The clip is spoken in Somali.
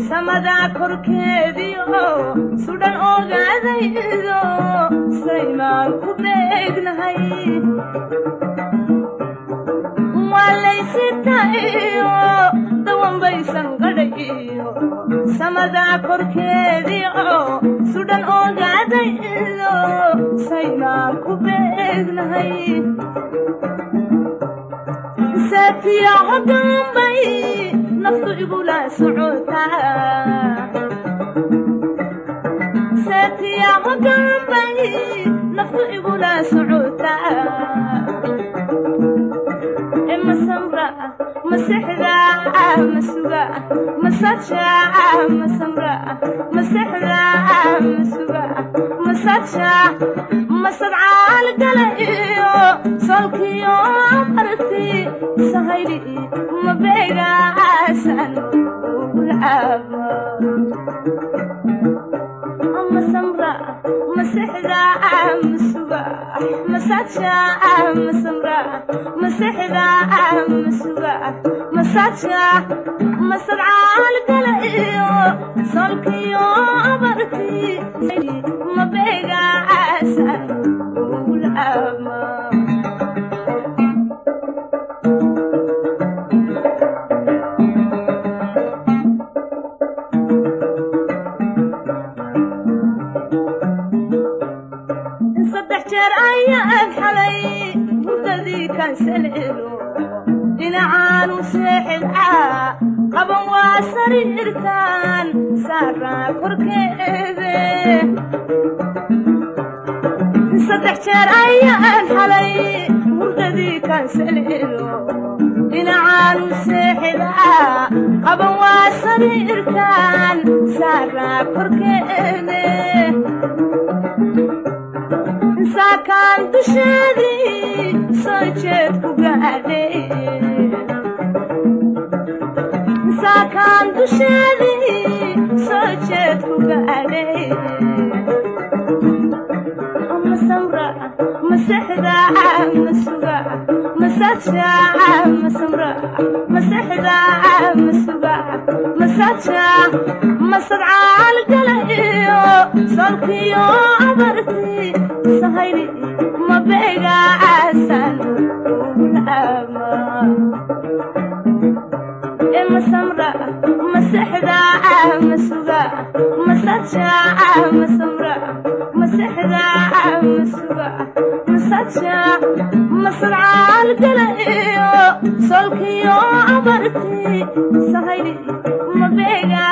samada korkeediyo sudan ogaadaydo saymaan ku beegnahay walaysitayo dawanbaysan qadhayo samada korkeediyo sudan ogaadaydo saymaan ku beegnahay saatiya hodanbay naftu igula socotaa saatiya hodanbay naftu igula socotaa ima samra masixda masuga masaja masamra masixda masuga masaja masadcaal galayo solkiyo arti sahayli mabega asan ulaba masamra masixda masuga masaja masamra masixda masuga masaja masadcaal galayo solkiyo arti mabega asan ulaba دينعان وسحلها قبن واسريرتان سارا كركيبه صدح جار ايان حلي ورددي كان سليلو دينعان وسحلها قبن واسريرتان سارا كركيبه ساكان دشدي سويت كوغادي ساكان دشدي سويت كوغادي مسمرة مسحدة مسوغة مساتشا مسمرة مسحدة مسوغة مساتشا مسرعة القليو صلخيو عبرتي سهيلي مبيغا عسان ولعما مسمرة مسحدة مسوغة مساتشا مسمرة مسحدة مسوغة مساتشا مسرعة القليو صلخيو عبرتي سهيلي مبيغا